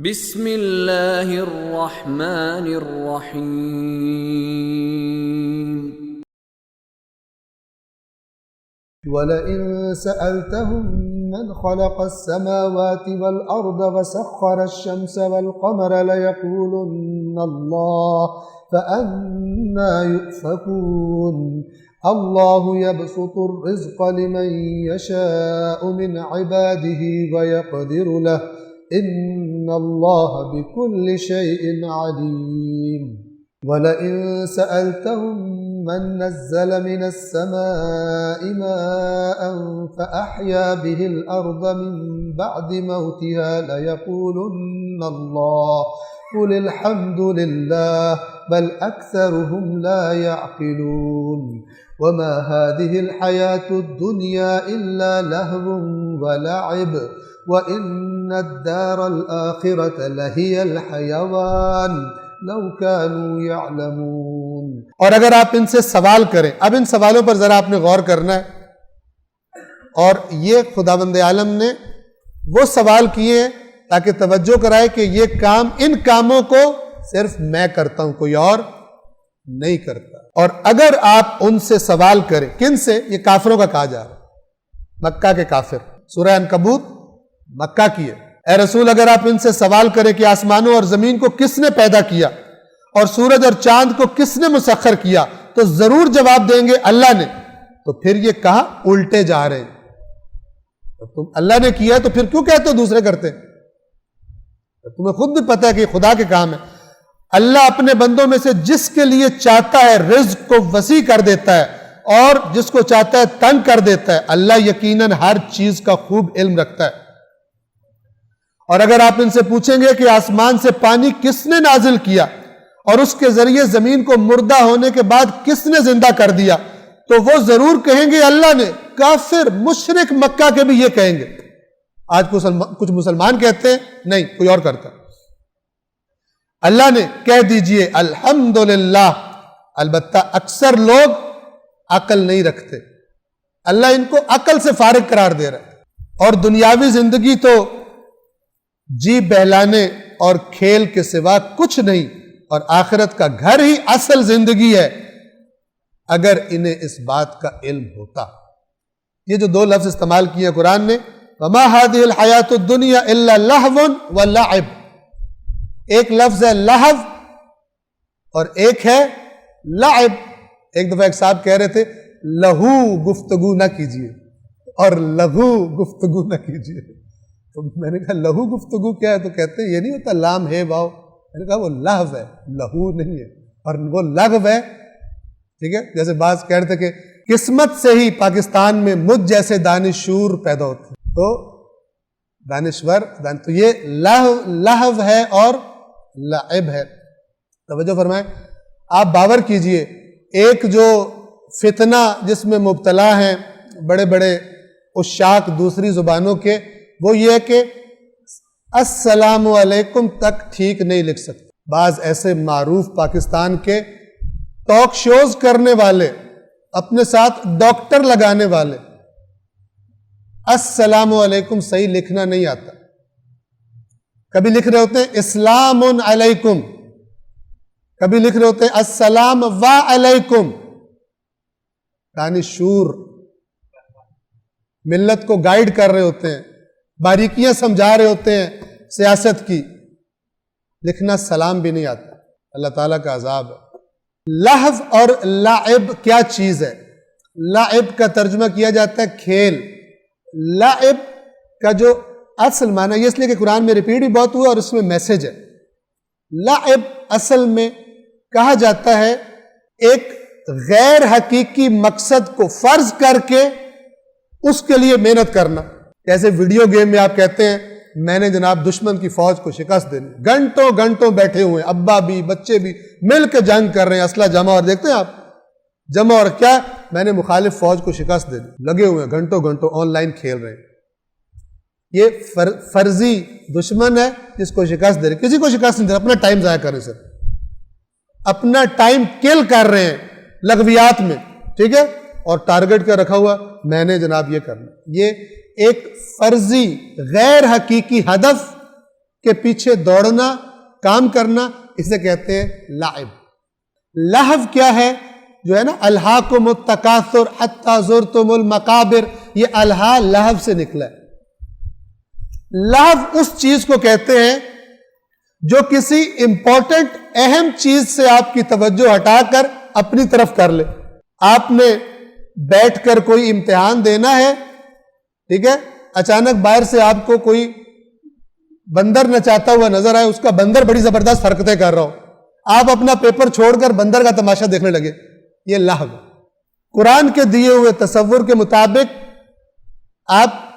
بسم اللہ الرحمن الرحیم وَلَئِن سَأَلْتَهُم مَّنْ خَلَقَ السَّمَاوَاتِ وَالْأَرْضَ وَسَخَّرَ الشَّمْسَ وَالْقَمَرَ لَيَقُولُنَّ اللَّهُ فَأَنَّىٰ يُؤْفَكُونَ اللَّهُ يَبْسُطُ الرِّزْقَ لِمَن يَشَاءُ مِنْ عِبَادِهِ وَيَقْدِرُ لَهُ إِنَّ اللَّهَ بِكُلِّ شَيْءٍ عَلِيمٌ وَلَئِن سَأَلْتَهُم مَّن نَّزَّلَ مِنَ السَّمَاءِ مَاءً فَأَحْيَا بِهِ الْأَرْضَ مِن بَعْدِ مَوْتِهَا لَيَقُولُنَّ اللَّهُ قُلِ الْحَمْدُ لِلَّهِ بَلْ أَكْثَرُهُمْ لَا يَعْقِلُونَ وَمَا هَٰذِهِ الْحَيَاةُ الدُّنْيَا إِلَّا لَهْوٌ وَلَعِبٌ وَإِنَّ الدَّارَ الْآخِرَةَ لَهِيَ الْحَيَوَانُ لَوْ كَانُوا يَعْلَمُونَ۔ اور اگر آپ ان سے سوال کریں، اب ان سوالوں پر ذرا آپ نے غور کرنا ہے، اور یہ خداوند عالم نے وہ سوال کیے ہیں تاکہ توجہ کرائے کہ یہ کام، ان کاموں کو صرف میں کرتا ہوں، کوئی اور نہیں کرتا۔ اور اگر آپ ان سے سوال کریں، کن سے؟ یہ کافروں کا کہا جا رہا ہے، مکہ کے کافر۔ سورہ عنکبوت مکہ کی ہے۔ اے رسول، اگر آپ ان سے سوال کریں کہ آسمانوں اور زمین کو کس نے پیدا کیا اور سورج اور چاند کو کس نے مسخر کیا، تو ضرور جواب دیں گے اللہ نے۔ تو پھر یہ کہا الٹے جا رہے ہیں، تم اللہ نے کیا تو پھر کیوں کہتے ہو دوسرے کرتے؟ تمہیں خود بھی پتہ ہے کہ یہ خدا کے کام ہے۔ اللہ اپنے بندوں میں سے جس کے لیے چاہتا ہے رزق کو وسیع کر دیتا ہے اور جس کو چاہتا ہے تنگ کر دیتا ہے۔ اللہ یقیناً ہر چیز کا خوب علم رکھتا ہے۔ اور اگر آپ ان سے پوچھیں گے کہ آسمان سے پانی کس نے نازل کیا اور اس کے ذریعے زمین کو مردہ ہونے کے بعد کس نے زندہ کر دیا، تو وہ ضرور کہیں گے اللہ نے۔ کافر مشرک مکہ کے بھی یہ کہیں گے۔ آج کچھ مسلمان کہتے ہیں نہیں، کوئی اور کرتا۔ اللہ نے کہہ دیجئے الحمدللہ۔ البتہ اکثر لوگ عقل نہیں رکھتے، اللہ ان کو عقل سے فارغ قرار دے رہا ہے۔ اور دنیاوی زندگی تو جی بہلانے اور کھیل کے سوا کچھ نہیں، اور آخرت کا گھر ہی اصل زندگی ہے، اگر انہیں اس بات کا علم ہوتا۔ یہ جو دو لفظ استعمال کیے ہیں قرآن نے، وَمَا هَٰذِهِ الْحَيَاةُ الدُّنْيَا إِلَّا لَهْوٌ وَلَعِبٌ، ایک لفظ ہے لہو اور ایک ہے لعب۔ ایک دفعہ ایک صاحب کہہ رہے تھے لہو گفتگو نہ کیجیے اور لغو گفتگو نہ کیجیے۔ تو میں نے کہا لہو گفتگو کیا ہے؟ تو کہتے ہیں یہ نہیں ہوتا لام ہے واو۔ میں نے کہا وہ لہو ہے، لہو نہیں ہے، اور وہ لغو ہے۔ ٹھیک ہے، جیسے بعض کہہ رہے تھے کہ قسمت سے ہی پاکستان میں مجھ جیسے دانشور پیدا ہوتے ہیں، تو دانشور تو یہ لہو ہے اور لعب ہے۔ توجہ فرمائیں، آپ باور کیجئے ایک جو فتنہ جس میں مبتلا ہیں بڑے بڑے عشاق دوسری زبانوں کے، وہ یہ ہے کہ السلام علیکم تک ٹھیک نہیں لکھ سکتے۔ بعض ایسے معروف پاکستان کے ٹاک شوز کرنے والے، اپنے ساتھ ڈاکٹر لگانے والے، السلام علیکم صحیح لکھنا نہیں آتا۔ کبھی لکھ رہے ہوتے ہیں اسلام علیکم، کبھی لکھ رہے ہوتے ہیں السلام وعلیکم۔ دانشور ملت کو گائیڈ کر رہے ہوتے ہیں، باریکیاں سمجھا رہے ہوتے ہیں سیاست کی، لکھنا سلام بھی نہیں آتا۔ اللہ تعالیٰ کا عذاب ہے۔ لہو اور لعب کیا چیز ہے؟ لعب کا ترجمہ کیا جاتا ہے کھیل۔ لعب کا جو اصل معنی، یہ اس لیے کہ قرآن میں ریپیٹ بھی بہت ہوا اور اس میں میسج ہے۔ لعب اصل میں کہا جاتا ہے ایک غیر حقیقی مقصد کو فرض کر کے اس کے لیے محنت کرنا۔ جیسے ویڈیو گیم میں آپ کہتے ہیں میں نے جناب دشمن کی فوج کو شکست دینی، گھنٹوں گھنٹوں بیٹھے ہوئے ہیں، ابا بھی بچے بھی مل کے جنگ کر رہے ہیں، اسلحہ جمع، اور دیکھتے ہیں آپ جمع، اور کیا میں نے مخالف فوج کو شکست دینی، لگے ہوئے ہیں گھنٹوں گھنٹوں آن لائن کھیل رہے ہیں۔ یہ فرضی دشمن ہے جس کو شکست دے رہے، کسی کو شکست نہیں دے رہے، اپنا ٹائم ضائع کر رہے، سر اپنا ٹائم کل کر رہے ہیں لغویات میں، ٹھیک ہے، اور ٹارگٹ کا رکھا ہوا میں نے جناب یہ کرنا۔ یہ ایک فرضی غیر حقیقی ہدف کے پیچھے دوڑنا، کام کرنا، اسے کہتے ہیں لعب۔ لہو کیا ہے؟ جو ہے نا الہاکم التکاثر حتی زرتم المقابر، یہ الہا لہو سے نکلا ہے۔ لہو اس چیز کو کہتے ہیں جو کسی امپورٹنٹ اہم چیز سے آپ کی توجہ ہٹا کر اپنی طرف کر لے۔ آپ نے بیٹھ کر کوئی امتحان دینا ہے، ٹھیک ہے، اچانک باہر سے آپ کو کوئی بندر نچاتا ہوا نظر آئے، اس کا بندر بڑی زبردست حرکتیں کر رہا ہو، آپ اپنا پیپر چھوڑ کر بندر کا تماشا دیکھنے لگے، یہ لہو۔ قرآن کے دیے ہوئے تصور کے مطابق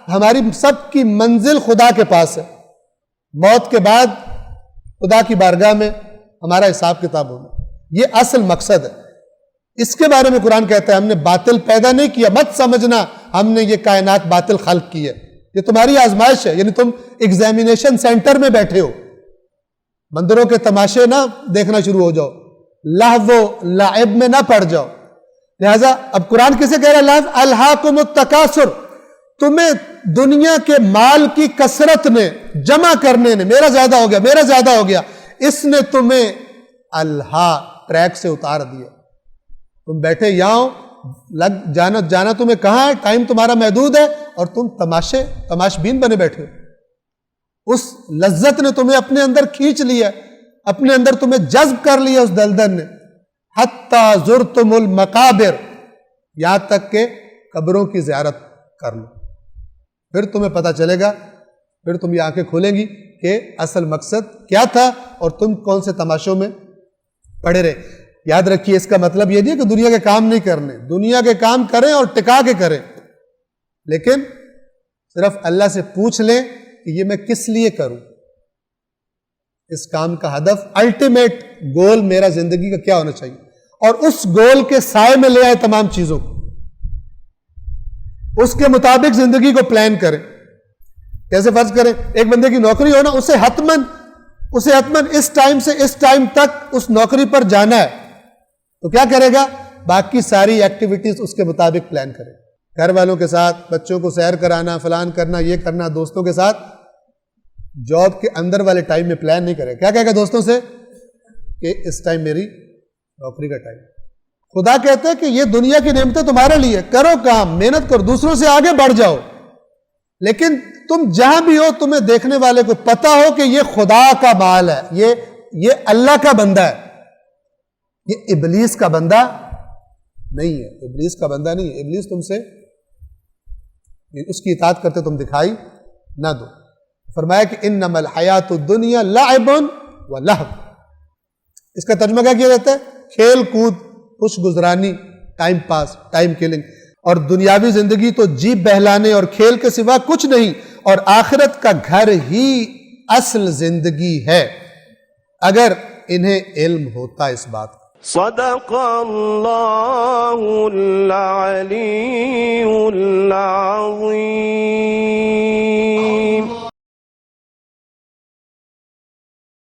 ہماری سب کی منزل خدا کے پاس ہے، موت کے بعد خدا کی بارگاہ میں ہمارا حساب کتاب ہونا، یہ اصل مقصد ہے۔ اس کے بارے میں قرآن کہتا ہے ہم نے باطل پیدا نہیں کیا، مت سمجھنا ہم نے یہ کائنات باطل خلق کی ہے، یہ تمہاری آزمائش ہے، یعنی تم ایگزامینیشن سینٹر میں بیٹھے ہو، بندروں کے تماشے نہ دیکھنا شروع ہو جاؤ، لہو لعب میں نہ پڑ جاؤ۔ لہذا اب قرآن کسے کہہ رہا ہے؟ لہو الہاکم التکاثر، تمہیں دنیا کے مال کی کثرت نے، جمع کرنے نے، میرا زیادہ ہو گیا، میرا زیادہ ہو گیا، اس نے تمہیں الہا ٹریک سے اتار دیا۔ تم بیٹھے یہاں جانا تمہیں کہاں ہے، ٹائم تمہارا محدود ہے، اور تم تماش بین بنے بیٹھے ہو۔ اس لذت نے تمہیں اپنے اندر کھینچ لیا، اپنے اندر تمہیں جذب کر لیا اس دلدل نے۔ حتی زرتم المقابر، یہاں تک کہ قبروں کی زیارت کر لو، پھر تمہیں پتہ چلے گا، پھر تم یہ آنکھیں کھولیں گی کہ اصل مقصد کیا تھا اور تم کون سے تماشوں میں پڑے رہے۔ یاد رکھیے اس کا مطلب یہ نہیں کہ دنیا کے کام نہیں کرنے، دنیا کے کام کریں اور ٹکا کے کریں، لیکن صرف اللہ سے پوچھ لیں کہ یہ میں کس لیے کروں، اس کام کا ہدف، الٹیمیٹ گول میرا زندگی کا کیا ہونا چاہیے، اور اس گول کے سائے میں لے آئے تمام چیزوں کو، اس کے مطابق زندگی کو پلان کریں۔ جیسے فرض کریں ایک بندے کی نوکری ہو نا، اسے حتماً اس ٹائم سے اس ٹائم تک اس نوکری پر جانا ہے، تو کیا کرے گا؟ باقی ساری ایکٹیویٹیز اس کے مطابق پلان کرے، گھر والوں کے ساتھ بچوں کو سیر کرانا، فلان کرنا، یہ کرنا، دوستوں کے ساتھ جاب کے اندر والے ٹائم میں پلان نہیں کرے، کیا کہے گا دوستوں سے کہ اس ٹائم میری نوکری کا ٹائم۔ خدا کہتے ہیں کہ یہ دنیا کی نعمتیں تمہارے لیے، کرو کام، محنت کرو، دوسروں سے آگے بڑھ جاؤ، لیکن تم جہاں بھی ہو تمہیں دیکھنے والے کو پتا ہو کہ یہ خدا کا مال ہے، یہ اللہ کا بندہ ہے، یہ ابلیس کا بندہ نہیں ہے، ابلیس کا بندہ نہیں ہے، ابلیس تم سے اس کی اطاعت کرتے تم دکھائی نہ دو۔ فرمایا کہ انما الحیات الدنیا لعب و لہو، اس کا ترجمہ کیا جاتا ہے؟ کھیل کود، خوش گزرانی، ٹائم پاس، ٹائم کلنگ، اور دنیاوی زندگی تو جیب بہلانے اور کھیل کے سوا کچھ نہیں، اور آخرت کا گھر ہی اصل زندگی ہے، اگر انہیں علم ہوتا اس بات کا۔ صدق اللہ العلی العظیم۔